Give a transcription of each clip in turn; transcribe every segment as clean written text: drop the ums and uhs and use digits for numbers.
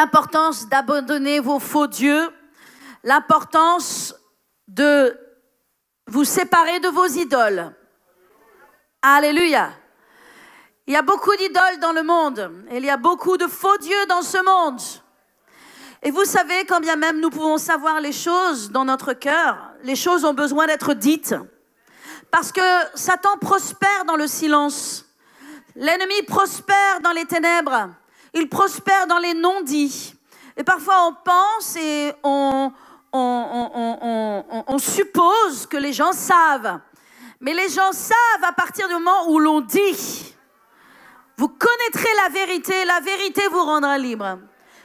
l'importance d'abandonner vos faux dieux, l'importance de vous séparer de vos idoles. Alléluia. Il y a beaucoup d'idoles dans le monde. Et il y a beaucoup de faux dieux dans ce monde. Et vous savez, quand bien même nous pouvons savoir les choses dans notre cœur, les choses ont besoin d'être dites. Parce que Satan prospère dans le silence. L'ennemi prospère dans les ténèbres. Il prospère dans les non-dits. Et parfois on pense et on suppose que les gens savent. Mais les gens savent à partir du moment où l'on dit. Vous connaîtrez la vérité vous rendra libre.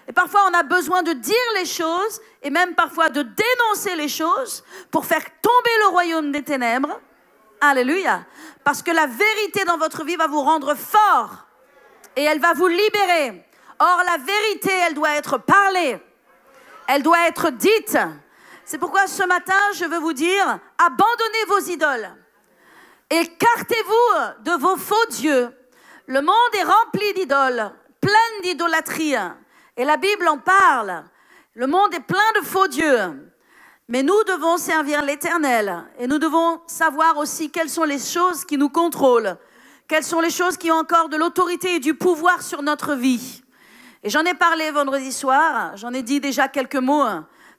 Et parfois on a besoin de dire les choses et même parfois de dénoncer les choses pour faire tomber le royaume des ténèbres. Alléluia. Parce que la vérité dans votre vie va vous rendre fort et elle va vous libérer. Or la vérité, elle doit être parlée. Elle doit être dite. C'est pourquoi ce matin, je veux vous dire, abandonnez vos idoles. Écartez-vous de vos faux dieux. Le monde est rempli d'idoles, plein d'idolâtrie. Et la Bible en parle. Le monde est plein de faux dieux. Mais nous devons servir l'Éternel. Et nous devons savoir aussi quelles sont les choses qui nous contrôlent. Quelles sont les choses qui ont encore de l'autorité et du pouvoir sur notre vie. Et j'en ai parlé vendredi soir. J'en ai dit déjà quelques mots.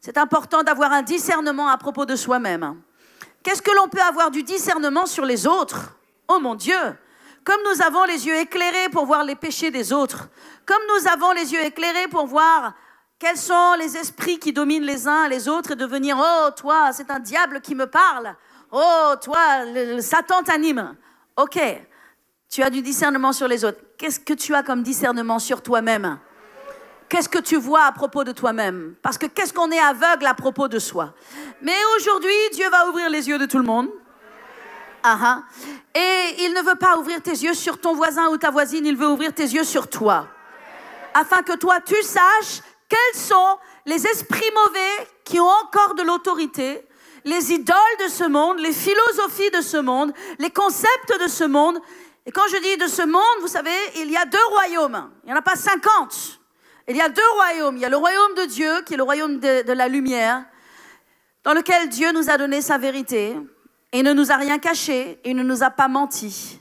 C'est important d'avoir un discernement à propos de soi-même. Qu'est-ce que l'on peut avoir du discernement sur les autres? Oh mon Dieu! Comme nous avons les yeux éclairés pour voir les péchés des autres, comme nous avons les yeux éclairés pour voir quels sont les esprits qui dominent les uns les autres et de venir, oh toi, c'est un diable qui me parle, oh toi, le Satan t'anime. Ok, tu as du discernement sur les autres. Qu'est-ce que tu as comme discernement sur toi-même? Qu'est-ce que tu vois à propos de toi-même? Parce que qu'est-ce qu'on est aveugle à propos de soi? Mais aujourd'hui, Dieu va ouvrir les yeux de tout le monde. Et il ne veut pas ouvrir tes yeux sur ton voisin ou ta voisine, il veut ouvrir tes yeux sur toi. Afin que toi, tu saches quels sont les esprits mauvais qui ont encore de l'autorité, les idoles de ce monde, les philosophies de ce monde, les concepts de ce monde. Et quand je dis de ce monde, vous savez, il y a 2 royaumes. Il n'y en a pas 50. Il y a 2 royaumes. Il y a le royaume de Dieu, qui est le royaume de la lumière, dans lequel Dieu nous a donné sa vérité. Et il ne nous a rien caché, il ne nous a pas menti.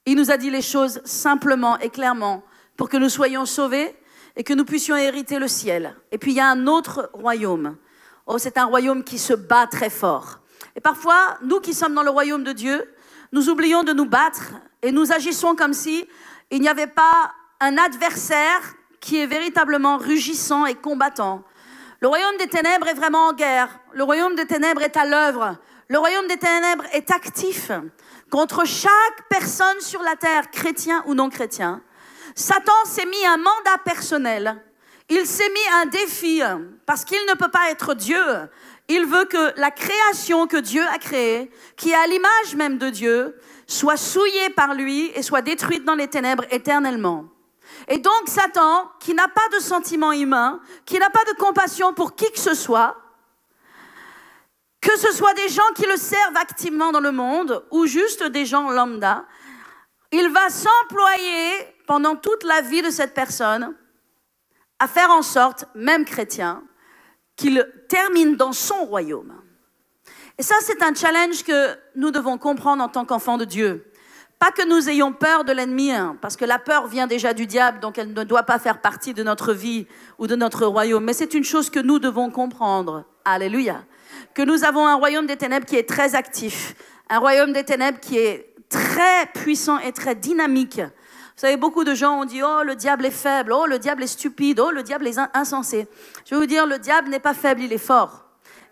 Il nous a dit les choses simplement et clairement pour que nous soyons sauvés et que nous puissions hériter le ciel. Et puis il y a un autre royaume. Oh, c'est un royaume qui se bat très fort. Et parfois, nous qui sommes dans le royaume de Dieu, nous oublions de nous battre et nous agissons comme si il n'y avait pas un adversaire qui est véritablement rugissant et combattant. Le royaume des ténèbres est vraiment en guerre. Le royaume des ténèbres est à l'œuvre. Le royaume des ténèbres est actif contre chaque personne sur la terre, chrétien ou non chrétien. Satan s'est mis un mandat personnel. Il s'est mis un défi parce qu'il ne peut pas être Dieu. Il veut que la création que Dieu a créée, qui est à l'image même de Dieu, soit souillée par lui et soit détruite dans les ténèbres éternellement. Et donc Satan, qui n'a pas de sentiment humain, qui n'a pas de compassion pour qui que ce soit des gens qui le servent activement dans le monde ou juste des gens lambda, il va s'employer pendant toute la vie de cette personne à faire en sorte, même chrétien, qu'il termine dans son royaume. Et ça, c'est un challenge que nous devons comprendre en tant qu'enfants de Dieu. Pas que nous ayons peur de l'ennemi, parce que la peur vient déjà du diable, donc elle ne doit pas faire partie de notre vie ou de notre royaume. Mais c'est une chose que nous devons comprendre. Alléluia. Que nous avons un royaume des ténèbres qui est très actif, un royaume des ténèbres qui est très puissant et très dynamique. Vous savez, beaucoup de gens ont dit « Oh, le diable est faible, oh, le diable est stupide, oh, le diable est insensé ». Je vais vous dire, le diable n'est pas faible, il est fort.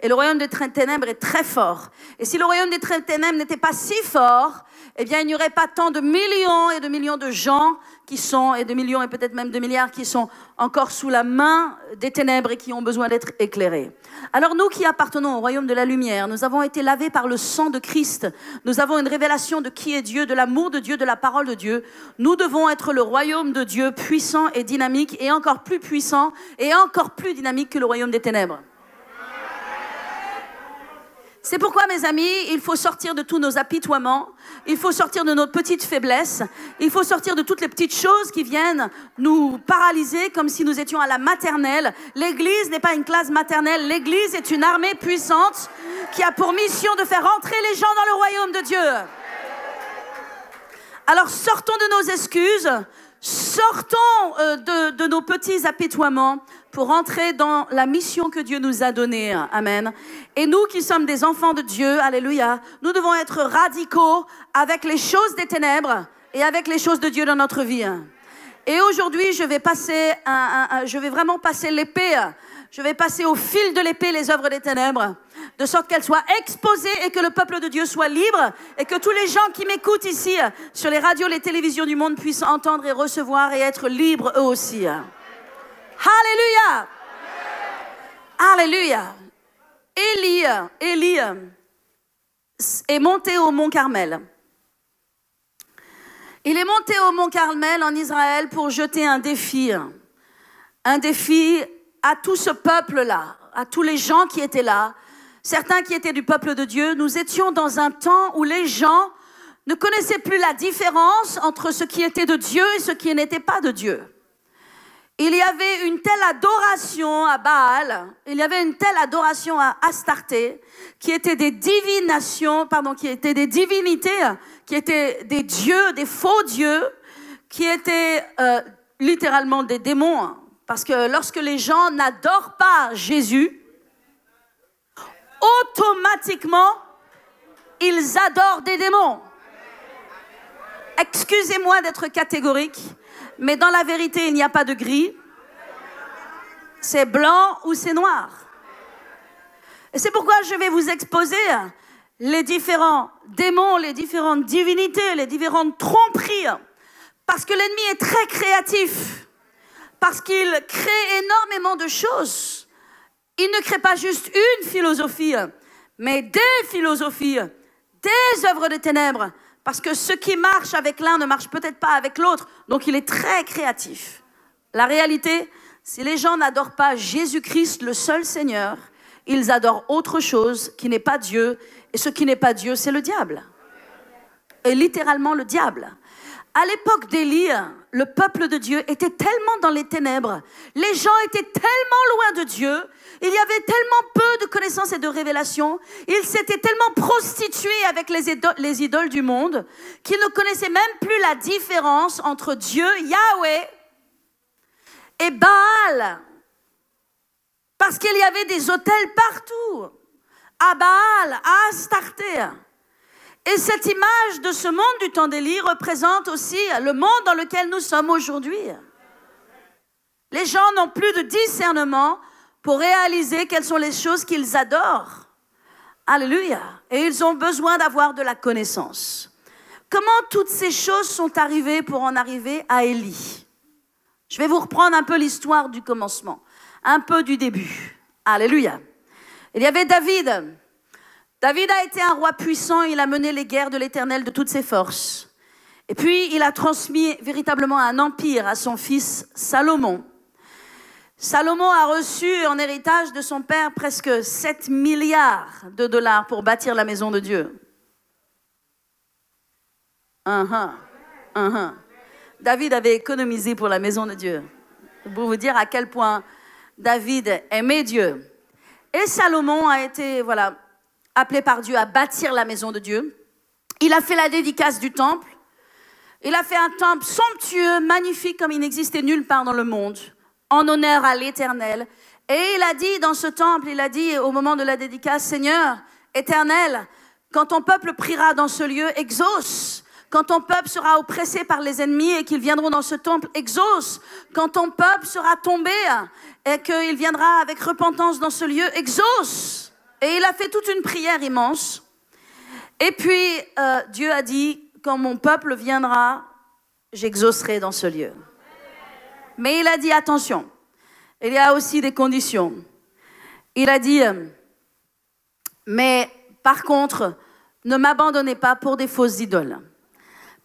Et le royaume des ténèbres est très fort. Et si le royaume des ténèbres n'était pas si fort, eh bien, il n'y aurait pas tant de millions et de millions de gens qui sont, et de millions et peut-être même de milliards qui sont encore sous la main des ténèbres et qui ont besoin d'être éclairés. Alors nous qui appartenons au royaume de la lumière, nous avons été lavés par le sang de Christ. Nous avons une révélation de qui est Dieu, de l'amour de Dieu, de la parole de Dieu. Nous devons être le royaume de Dieu puissant et dynamique et encore plus puissant et encore plus dynamique que le royaume des ténèbres. C'est pourquoi, mes amis, il faut sortir de tous nos apitoiements, il faut sortir de notre petite faiblesse, il faut sortir de toutes les petites choses qui viennent nous paralyser comme si nous étions à la maternelle. L'Église n'est pas une classe maternelle, l'Église est une armée puissante qui a pour mission de faire entrer les gens dans le royaume de Dieu. Alors sortons de nos excuses, sortons de nos petits apitoiements pour entrer dans la mission que Dieu nous a donnée. Amen. Et nous qui sommes des enfants de Dieu, alléluia, nous devons être radicaux avec les choses des ténèbres et avec les choses de Dieu dans notre vie. Et aujourd'hui, je vais vraiment passer l'épée. Je vais passer au fil de l'épée les œuvres des ténèbres, de sorte qu'elles soient exposées et que le peuple de Dieu soit libre et que tous les gens qui m'écoutent ici, sur les radios, les télévisions du monde, puissent entendre et recevoir et être libres eux aussi. Alléluia! Alléluia! Élie est monté au mont Carmel. Il est monté au mont Carmel en Israël pour jeter un défi à tout ce peuple-là, à tous les gens qui étaient là, certains qui étaient du peuple de Dieu. Nous étions dans un temps où les gens ne connaissaient plus la différence entre ce qui était de Dieu et ce qui n'était pas de Dieu. Il y avait une telle adoration à Baal, il y avait une telle adoration à Astarté, qui étaient des divinations, qui étaient des divinités, qui étaient des dieux, des faux dieux, qui étaient littéralement des démons. Parce que lorsque les gens n'adorent pas Jésus, automatiquement, ils adorent des démons. Excusez-moi d'être catégorique, mais dans la vérité, il n'y a pas de gris. C'est blanc ou c'est noir. Et c'est pourquoi je vais vous exposer les différents démons, les différentes divinités, les différentes tromperies. Parce que l'ennemi est très créatif. Parce qu'il crée énormément de choses. Il ne crée pas juste une philosophie, mais des philosophies, des œuvres de ténèbres. Parce que ce qui marche avec l'un ne marche peut-être pas avec l'autre. Donc il est très créatif. La réalité, si les gens n'adorent pas Jésus-Christ, le seul Seigneur, ils adorent autre chose qui n'est pas Dieu. Et ce qui n'est pas Dieu, c'est le diable. Et littéralement le diable. À l'époque d'Élie, le peuple de Dieu était tellement dans les ténèbres. Les gens étaient tellement loin de Dieu. Il y avait tellement peu de connaissances et de révélations. Ils s'étaient tellement prostitués avec les idoles du monde qu'ils ne connaissaient même plus la différence entre Dieu, Yahweh, et Baal. Parce qu'il y avait des autels partout. À Baal, à Astarté. Et cette image de ce monde du temps d'Élie représente aussi le monde dans lequel nous sommes aujourd'hui. Les gens n'ont plus de discernement pour réaliser quelles sont les choses qu'ils adorent. Alléluia. Et ils ont besoin d'avoir de la connaissance. Comment toutes ces choses sont arrivées pour en arriver à Élie? Je vais vous reprendre un peu l'histoire du commencement, un peu du début. Alléluia. Il y avait David. David a été un roi puissant, il a mené les guerres de l'Éternel de toutes ses forces. Et puis, il a transmis véritablement un empire à son fils Salomon. Salomon a reçu en héritage de son père presque 7 milliards de dollars pour bâtir la maison de Dieu. David avait économisé pour la maison de Dieu. Pour vous dire à quel point David aimait Dieu. Et Salomon a été, appelé par Dieu à bâtir la maison de Dieu. Il a fait la dédicace du temple. Il a fait un temple somptueux, magnifique, comme il n'existait nulle part dans le monde, en honneur à l'Éternel. Et il a dit dans ce temple, il a dit au moment de la dédicace, Seigneur, Éternel, quand ton peuple priera dans ce lieu, exauce. Quand ton peuple sera oppressé par les ennemis et qu'ils viendront dans ce temple, exauce. Quand ton peuple sera tombé et qu'il viendra avec repentance dans ce lieu, exauce. Et il a fait toute une prière immense. Et puis, Dieu a dit, quand mon peuple viendra, j'exaucerai dans ce lieu. Mais il a dit, attention, il y a aussi des conditions. Il a dit, mais par contre, ne m'abandonnez pas pour des fausses idoles.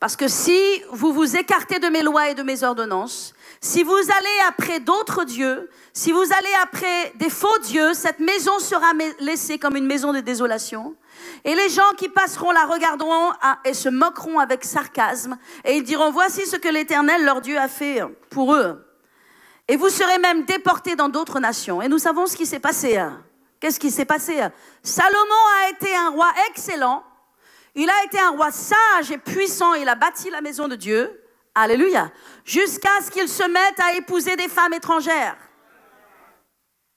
Parce que si vous vous écartez de mes lois et de mes ordonnances, si vous allez après d'autres dieux, si vous allez après des faux dieux, cette maison sera laissée comme une maison de désolation. Et les gens qui passeront la regarderont et se moqueront avec sarcasme. Et ils diront, voici ce que l'Éternel, leur Dieu, a fait pour eux. Et vous serez même déportés dans d'autres nations. Et nous savons ce qui s'est passé. Qu'est-ce qui s'est passé? Salomon a été un roi excellent. Il a été un roi sage et puissant. Il a bâti la maison de Dieu. Alléluia. Jusqu'à ce qu'il se mette à épouser des femmes étrangères.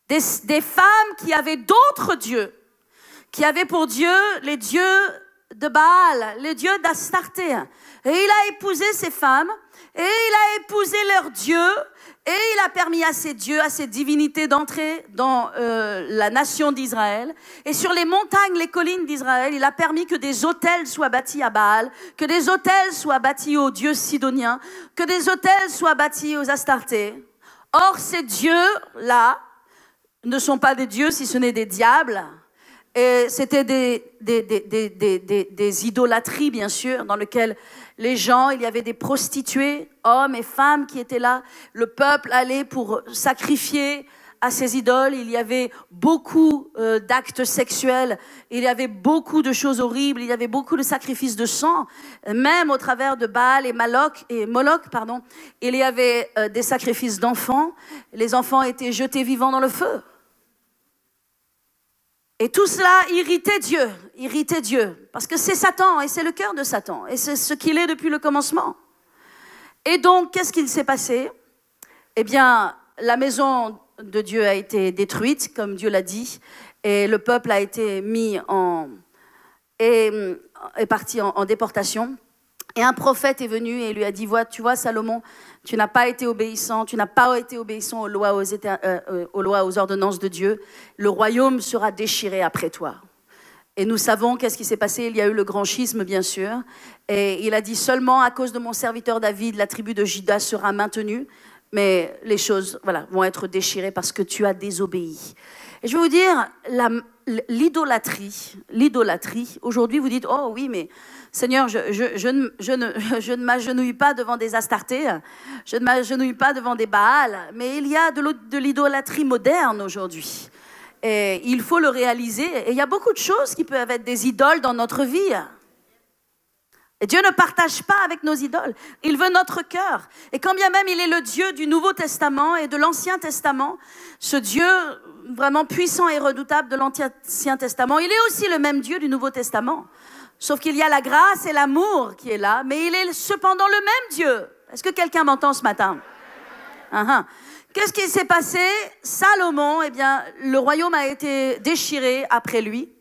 Des femmes qui avaient d'autres dieux. Qui avaient pour Dieu les dieux de Baal, les dieux d'Astarté. Et il a épousé ces femmes. Et il a épousé leurs dieux. Et il a permis à ces dieux, à ces divinités d'entrer dans la nation d'Israël. Et sur les montagnes, les collines d'Israël, il a permis que des autels soient bâtis à Baal, que des autels soient bâtis aux dieux sidoniens, que des autels soient bâtis aux Astartés. Or, ces dieux-là ne sont pas des dieux si ce n'est des diables. Et c'était des idolâtries, bien sûr, dans lesquelles les gens, il y avait des prostituées, hommes et femmes qui étaient là. Le peuple allait pour sacrifier à ces idoles. Il y avait beaucoup d'actes sexuels. Il y avait beaucoup de choses horribles. Il y avait beaucoup de sacrifices de sang. Même au travers de Baal et Moloch, il y avait des sacrifices d'enfants. Les enfants étaient jetés vivants dans le feu. Et tout cela irritait Dieu, parce que c'est Satan, et c'est le cœur de Satan, et c'est ce qu'il est depuis le commencement. Et donc, qu'est-ce qu'il s'est passé? Eh bien, la maison de Dieu a été détruite, comme Dieu l'a dit, et le peuple a été est parti en déportation. Et un prophète est venu et lui a dit, tu vois Salomon, tu n'as pas été obéissant, aux lois, aux ordonnances de Dieu. Le royaume sera déchiré après toi. Et nous savons qu'est-ce qui s'est passé. Il y a eu le grand schisme, bien sûr. Et il a dit, seulement à cause de mon serviteur David, la tribu de Juda sera maintenue. Mais les choses vont être déchirées parce que tu as désobéi. Et je vais vous dire, l'idolâtrie, aujourd'hui vous dites, oh oui, mais Seigneur, je ne m'agenouille pas devant des Astartés, je ne m'agenouille pas devant des Baals, mais il y a de l'idolâtrie moderne aujourd'hui. Et il faut le réaliser. Et il y a beaucoup de choses qui peuvent être des idoles dans notre vie. Et Dieu ne partage pas avec nos idoles. Il veut notre cœur. Et quand bien même il est le Dieu du Nouveau Testament et de l'Ancien Testament, ce Dieu vraiment puissant et redoutable de l'Ancien Testament, il est aussi le même Dieu du Nouveau Testament. Sauf qu'il y a la grâce et l'amour qui est là, mais il est cependant le même Dieu. Est-ce que quelqu'un m'entend ce matin? Qu'est-ce qui s'est passé? Salomon, eh bien, le royaume a été déchiré après lui.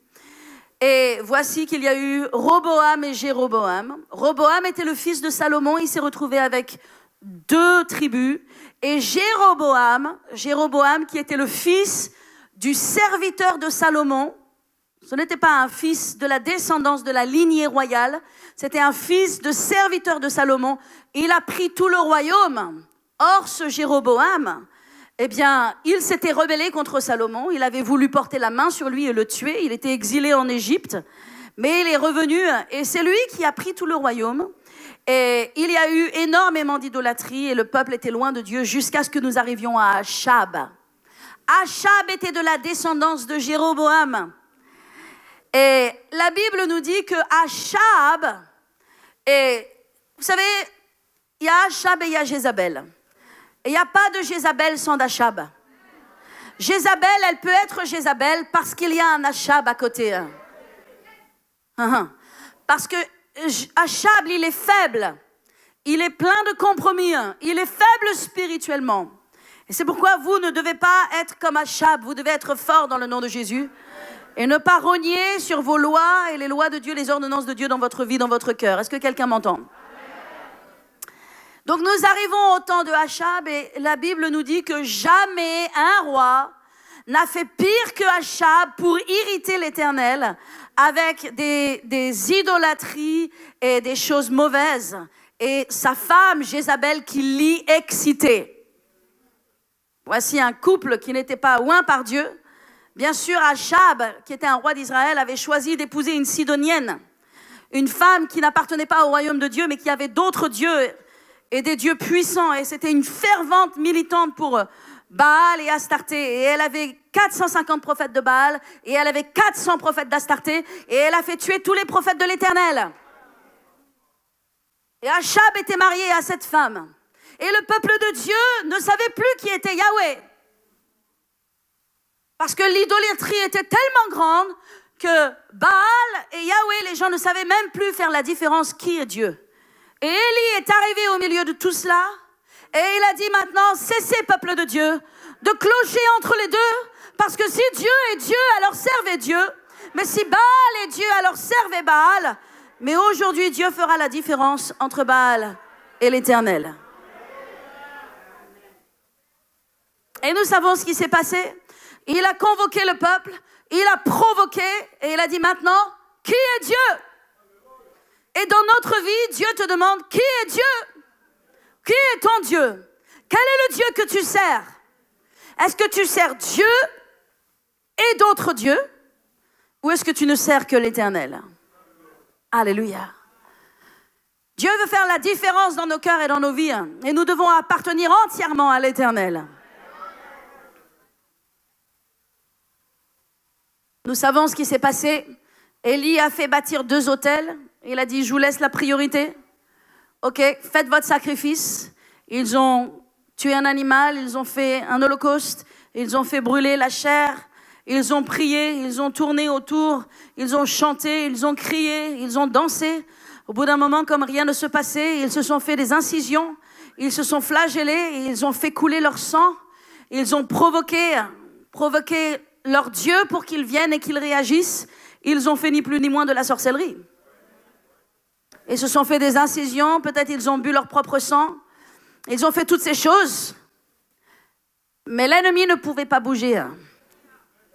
Et voici qu'il y a eu Roboam et Jéroboam. Roboam était le fils de Salomon, il s'est retrouvé avec 2 tribus. Et Jéroboam qui était le fils du serviteur de Salomon, ce n'était pas un fils de la descendance de la lignée royale, c'était un fils de serviteur de Salomon. Il a pris tout le royaume. Or, ce Jéroboam, eh bien, il s'était rebellé contre Salomon. Il avait voulu porter la main sur lui et le tuer. Il était exilé en Égypte, mais il est revenu et c'est lui qui a pris tout le royaume. Et il y a eu énormément d'idolâtrie et le peuple était loin de Dieu jusqu'à ce que nous arrivions à Achab. Achab était de la descendance de Jéroboam. Et la Bible nous dit que Achab, et vous savez, il y a Achab et il y a Jézabel. Et il n'y a pas de Jézabel sans d'Achab. Jézabel, elle peut être Jézabel parce qu'il y a un Achab à côté. Parce que Achab, il est faible. Il est plein de compromis. Il est faible spirituellement. Et c'est pourquoi vous ne devez pas être comme Achab. Vous devez être fort dans le nom de Jésus. Et ne pas rogner sur vos lois et les lois de Dieu, les ordonnances de Dieu dans votre vie, dans votre cœur. Est-ce que quelqu'un m'entend? Donc nous arrivons au temps de Achab et la Bible nous dit que jamais un roi n'a fait pire que Achab pour irriter l'Éternel avec des idolâtries et des choses mauvaises. Et sa femme, Jézabel, qui l'y excitait. Voici un couple qui n'était pas oint par Dieu. Bien sûr, Achab, qui était un roi d'Israël, avait choisi d'épouser une Sidonienne. Une femme qui n'appartenait pas au royaume de Dieu, mais qui avait d'autres dieux et des dieux puissants. Et c'était une fervente militante pour Baal et Astarté. Et elle avait 450 prophètes de Baal et elle avait 400 prophètes d'Astarté. Et elle a fait tuer tous les prophètes de l'Éternel. Et Achab était marié à cette femme. Et le peuple de Dieu ne savait plus qui était Yahweh. Parce que l'idolâtrie était tellement grande que Baal et Yahweh, les gens ne savaient même plus faire la différence qui est Dieu. Et Élie est arrivé au milieu de tout cela et il a dit maintenant, cessez peuple de Dieu, de clocher entre les deux, parce que si Dieu est Dieu, alors servez Dieu. Mais si Baal est Dieu, alors servez Baal. Mais aujourd'hui, Dieu fera la différence entre Baal et l'Éternel. Et nous savons ce qui s'est passé. Il a convoqué le peuple, il a provoqué et il a dit maintenant, qui est Dieu? Et dans notre vie, Dieu te demande, qui est Dieu? Qui est ton Dieu? Quel est le Dieu que tu sers? Est-ce que tu sers Dieu et d'autres dieux? Ou est-ce que tu ne sers que l'Éternel? Alléluia. Dieu veut faire la différence dans nos cœurs et dans nos vies. Et nous devons appartenir entièrement à l'Éternel. Nous savons ce qui s'est passé. Élie a fait bâtir 2 autels. Il a dit, je vous laisse la priorité. Ok, faites votre sacrifice. Ils ont tué un animal, ils ont fait un holocauste, ils ont fait brûler la chair, ils ont prié, ils ont tourné autour, ils ont chanté, ils ont crié, ils ont dansé. Au bout d'un moment, comme rien ne se passait, ils se sont fait des incisions, ils se sont flagellés, ils ont fait couler leur sang, ils ont provoqué leur Dieu pour qu'ils viennent et qu'ils réagissent. Ils ont fait ni plus ni moins de la sorcellerie. Ils se sont fait des incisions, peut-être ils ont bu leur propre sang. Ils ont fait toutes ces choses. Mais l'ennemi ne pouvait pas bouger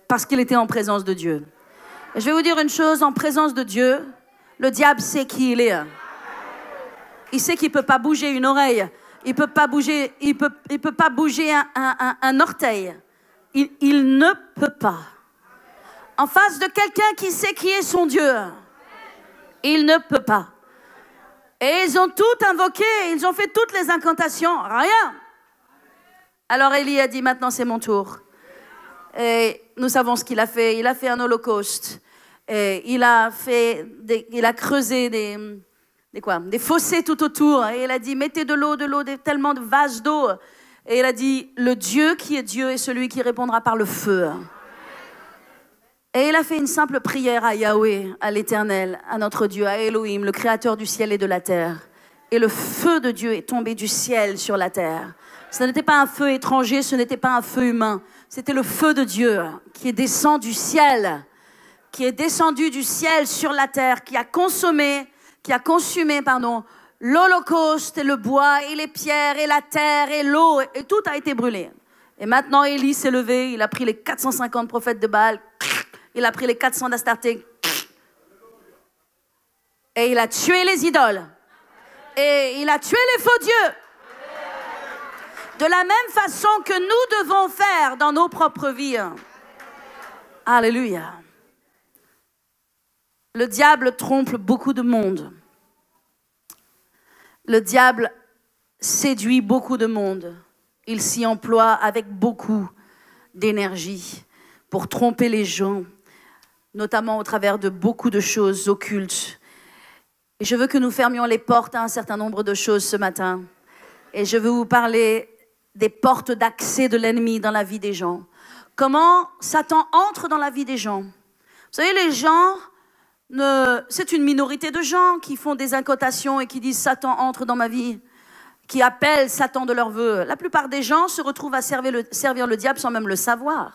parce qu'il était en présence de Dieu. Et je vais vous dire une chose, en présence de Dieu, le diable sait qui il est. Il sait qu'il ne peut pas bouger une oreille. Il ne peut pas bouger, un orteil. Il ne peut pas. En face de quelqu'un qui sait qui est son Dieu, il ne peut pas. Et ils ont tout invoqué, ils ont fait toutes les incantations, rien. Alors Élie a dit, maintenant c'est mon tour. Et nous savons ce qu'il a fait. Il a fait un holocauste. Et il a creusé des fossés tout autour. Et il a dit, mettez de l'eau, tellement de vases d'eau. Et il a dit, le Dieu qui est Dieu est celui qui répondra par le feu. Et il a fait une simple prière à Yahweh, à l'Éternel, à notre Dieu, à Elohim, le créateur du ciel et de la terre. Et le feu de Dieu est tombé du ciel sur la terre. Ce n'était pas un feu étranger, ce n'était pas un feu humain. C'était le feu de Dieu qui est descendu du ciel, sur la terre, qui a consumé, l'holocauste et le bois et les pierres et la terre et l'eau, et tout a été brûlé. Et maintenant, Élie s'est levé, il a pris les 450 prophètes de Baal, il a pris les 400 d'Astarté, et il a tué les idoles, et il a tué les faux dieux. De la même façon que nous devons faire dans nos propres vies. Alléluia. Le diable trompe beaucoup de monde. Le diable séduit beaucoup de monde. Il s'y emploie avec beaucoup d'énergie pour tromper les gens, notamment au travers de beaucoup de choses occultes. Et je veux que nous fermions les portes à un certain nombre de choses ce matin. Et je veux vous parler des portes d'accès de l'ennemi dans la vie des gens. Comment Satan entre dans la vie des gens. Vous savez, les gens, c'est une minorité de gens qui font des incantations et qui disent « Satan entre dans ma vie », qui appellent Satan de leur vœu. La plupart des gens se retrouvent à servir le diable sans même le savoir.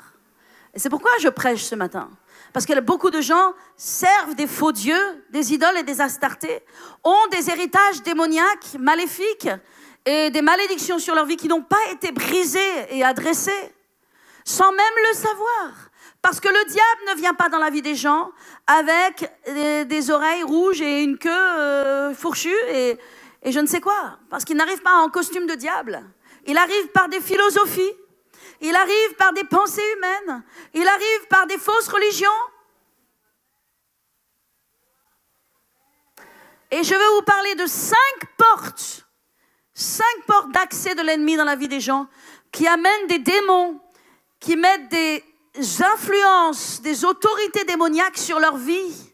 Et c'est pourquoi je prêche ce matin. Parce que beaucoup de gens servent des faux dieux, des idoles et des astartés, ont des héritages démoniaques, maléfiques, et des malédictions sur leur vie qui n'ont pas été brisées et adressées, sans même le savoir. Parce que le diable ne vient pas dans la vie des gens avec des oreilles rouges et une queue fourchue et je ne sais quoi. Parce qu'il n'arrive pas en costume de diable. Il arrive par des philosophies, il arrive par des pensées humaines, il arrive par des fausses religions. Et je vais vous parler de 5 portes d'accès de l'ennemi dans la vie des gens qui amènent des démons, qui mettent des influences, des autorités démoniaques sur leur vie.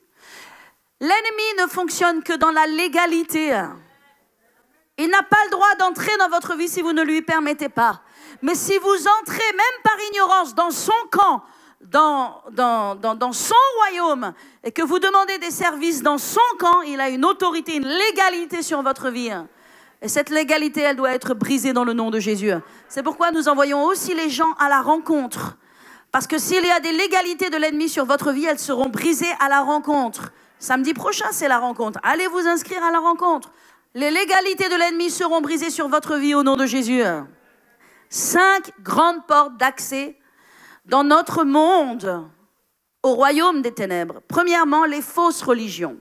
L'ennemi ne fonctionne que dans la légalité. Il n'a pas le droit d'entrer dans votre vie si vous ne lui permettez pas. Mais si vous entrez, même par ignorance, dans son camp, dans son royaume, et que vous demandez des services dans son camp, il a une autorité, une légalité sur votre vie. Et cette légalité, elle doit être brisée dans le nom de Jésus. C'est pourquoi nous envoyons aussi les gens à la rencontre. Parce que s'il y a des légalités de l'ennemi sur votre vie, elles seront brisées à la rencontre. Samedi prochain, c'est la rencontre. Allez vous inscrire à la rencontre. Les légalités de l'ennemi seront brisées sur votre vie au nom de Jésus. 5 grandes portes d'accès dans notre monde au royaume des ténèbres. Premièrement, les fausses religions.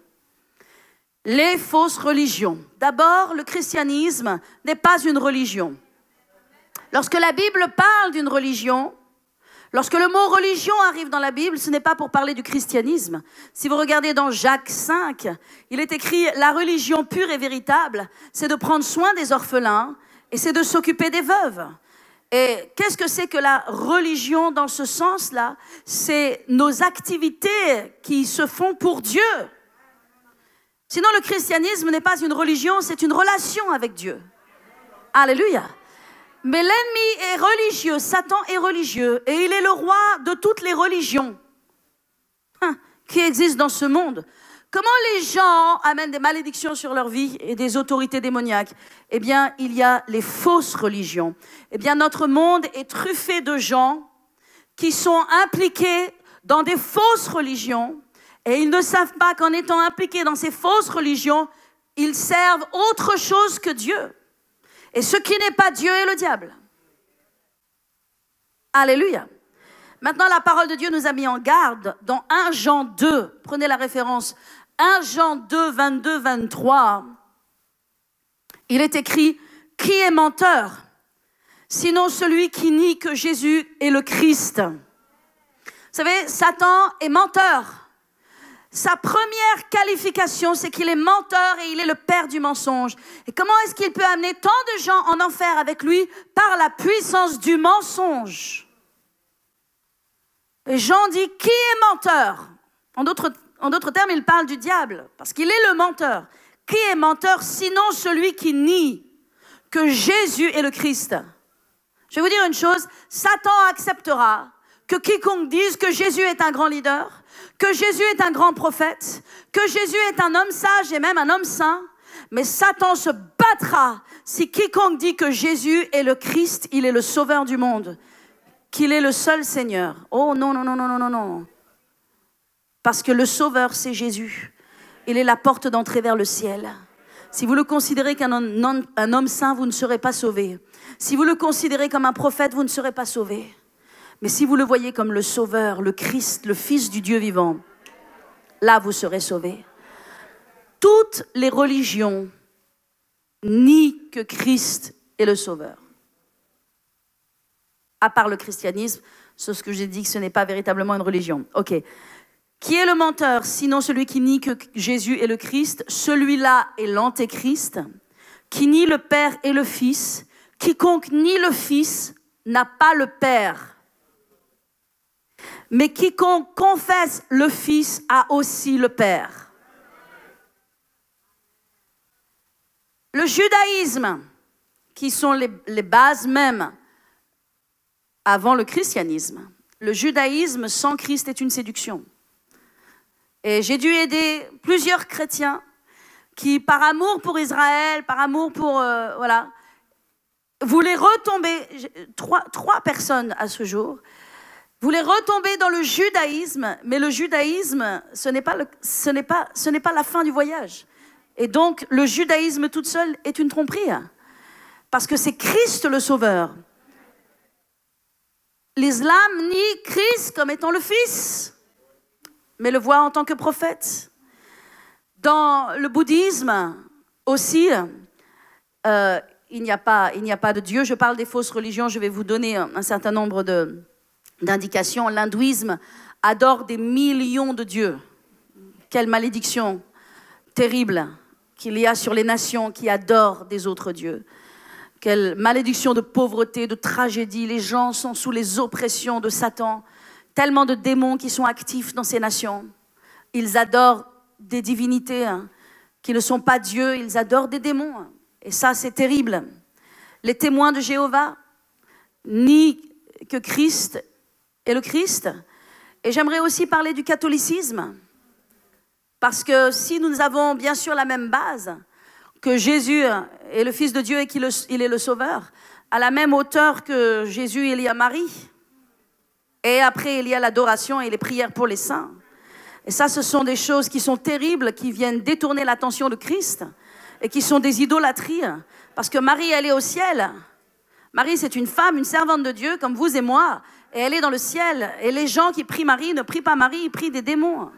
Les fausses religions. D'abord, le christianisme n'est pas une religion. Lorsque la Bible parle d'une religion, lorsque le mot religion arrive dans la Bible, ce n'est pas pour parler du christianisme. Si vous regardez dans Jacques 5, il est écrit « La religion pure et véritable, c'est de prendre soin des orphelins et c'est de s'occuper des veuves. » Et qu'est-ce que c'est que la religion dans ce sens-là? C'est nos activités qui se font pour Dieu. Sinon, le christianisme n'est pas une religion, c'est une relation avec Dieu. Alléluia. Mais l'ennemi est religieux, Satan est religieux, et il est le roi de toutes les religions qui existent dans ce monde. Comment les gens amènent des malédictions sur leur vie et des autorités démoniaques? Eh bien, il y a les fausses religions. Eh bien, notre monde est truffé de gens qui sont impliqués dans des fausses religions et ils ne savent pas qu'en étant impliqués dans ces fausses religions, ils servent autre chose que Dieu. Et ce qui n'est pas Dieu est le diable. Alléluia. Maintenant, la parole de Dieu nous a mis en garde dans 1 Jean 2. Prenez la référence. 1 Jean 2, 22, 23. Il est écrit, « Qui est menteur, sinon celui qui nie que Jésus est le Christ ?» Vous savez, Satan est menteur. Sa première qualification, c'est qu'il est menteur et il est le père du mensonge. Et comment est-ce qu'il peut amener tant de gens en enfer avec lui? Par la puissance du mensonge. Et Jean dit, qui est menteur? En d'autres termes, il parle du diable, parce qu'il est le menteur. Qui est menteur, sinon celui qui nie que Jésus est le Christ? Je vais vous dire une chose, Satan acceptera que quiconque dise que Jésus est un grand leader, que Jésus est un grand prophète, que Jésus est un homme sage et même un homme saint, mais Satan se battra si quiconque dit que Jésus est le Christ, il est le sauveur du monde, qu'il est le seul Seigneur. Oh non, non, non, non, non, non, non. Parce que le sauveur, c'est Jésus. Il est la porte d'entrée vers le ciel. Si vous le considérez comme un homme saint, vous ne serez pas sauvé. Si vous le considérez comme un prophète, vous ne serez pas sauvé. Mais si vous le voyez comme le sauveur, le Christ, le Fils du Dieu vivant, là vous serez sauvés. Toutes les religions nient que Christ est le sauveur. À part le christianisme, c'est ce que j'ai dit que ce n'est pas véritablement une religion. Ok. Qui est le menteur, sinon celui qui nie que Jésus est le Christ? Celui-là est l'antéchrist, qui nie le Père et le Fils. Quiconque nie le Fils n'a pas le Père. Mais quiconque confesse le Fils a aussi le Père. Le judaïsme, qui sont les bases même avant le christianisme, le judaïsme sans Christ est une séduction. Et j'ai dû aider plusieurs chrétiens qui, par amour pour Israël, par amour pour, voilà, voulaient retomber, trois personnes à ce jour, voulaient retomber dans le judaïsme, mais le judaïsme, ce n'est pas la fin du voyage. Et donc, le judaïsme toute seule est une tromperie, parce que c'est Christ le Sauveur. L'islam nie Christ comme étant le Fils, mais le voit en tant que prophète. Dans le bouddhisme aussi, il n'y a pas de Dieu. Je parle des fausses religions, je vais vous donner un certain nombre d'indications. L'hindouisme adore des millions de dieux. Quelle malédiction terrible. qu'il y a sur les nations qui adorent des autres dieux. Quelle malédiction de pauvreté, de tragédie. Les gens sont sous les oppressions de Satan. Tellement de démons qui sont actifs dans ces nations. Ils adorent des divinités qui ne sont pas Dieu, ils adorent des démons. Et ça, c'est terrible. Les témoins de Jéhovah nient que Christ est le Christ. Et j'aimerais aussi parler du catholicisme. Parce que si nous avons bien sûr la même base, que Jésus est le Fils de Dieu et qu'il est le Sauveur, à la même hauteur que Jésus, il y a Marie. Et après, il y a l'adoration et les prières pour les saints. Et ça, ce sont des choses qui sont terribles, qui viennent détourner l'attention de Christ et qui sont des idolâtries. Parce que Marie, elle est au ciel. Marie, c'est une femme, une servante de Dieu, comme vous et moi. Et elle est dans le ciel. Et les gens qui prient Marie ne prient pas Marie, ils prient des démons.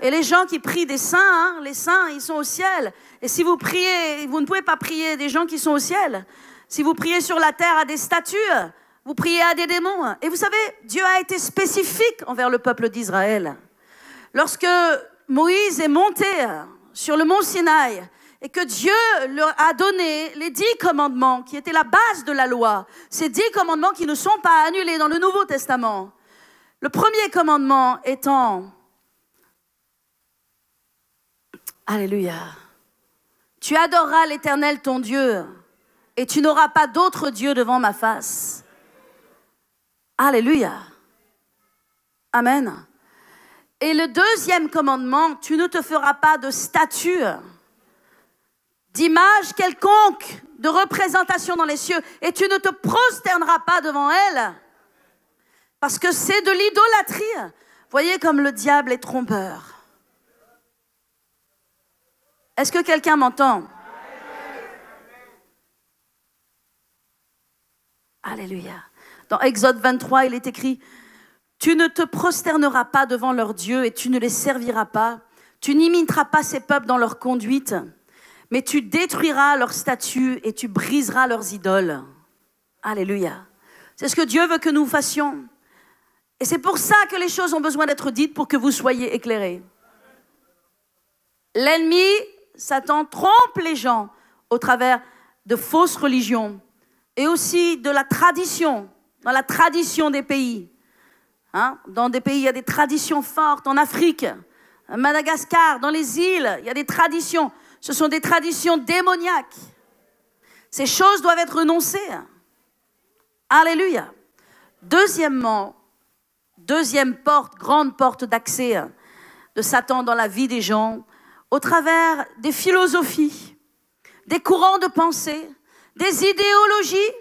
Et les gens qui prient des saints, les saints, ils sont au ciel. Et si vous priez, vous ne pouvez pas prier des gens qui sont au ciel. Si vous priez sur la terre à des statues, vous priez à des démons. Et vous savez, Dieu a été spécifique envers le peuple d'Israël. Lorsque Moïse est monté sur le mont Sinaï et que Dieu leur a donné les 10 commandements qui étaient la base de la loi, ces 10 commandements qui ne sont pas annulés dans le Nouveau Testament. Le premier commandement étant, alléluia, tu adoreras l'Éternel ton Dieu et tu n'auras pas d'autre Dieu devant ma face. Alléluia. Amen. Et le deuxième commandement, tu ne te feras pas de statue, d'image quelconque, de représentation dans les cieux, et tu ne te prosterneras pas devant elle, parce que c'est de l'idolâtrie. Voyez comme le diable est trompeur. Est-ce que quelqu'un m'entend? Alléluia. Dans Exode 23, il est écrit, tu ne te prosterneras pas devant leurs dieux et tu ne les serviras pas. Tu n'imiteras pas ces peuples dans leur conduite, mais tu détruiras leurs statues et tu briseras leurs idoles. Alléluia. C'est ce que Dieu veut que nous fassions. Et c'est pour ça que les choses ont besoin d'être dites pour que vous soyez éclairés. L'ennemi, Satan, trompe les gens au travers de fausses religions et aussi de la tradition, dans la tradition des pays. Dans des pays, il y a des traditions fortes. En Afrique, à Madagascar, dans les îles, il y a des traditions. Ce sont des traditions démoniaques. Ces choses doivent être renoncées. Alléluia. Deuxièmement, deuxième porte, grande porte d'accès de Satan dans la vie des gens, au travers des philosophies, des courants de pensée, des idéologies.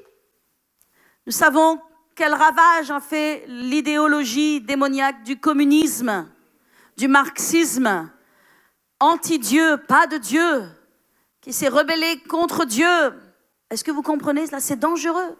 Nous savons quel ravage a fait l'idéologie démoniaque du communisme, du marxisme, anti-Dieu, pas de Dieu, qui s'est rebellé contre Dieu. Est-ce que vous comprenez cela? C'est dangereux.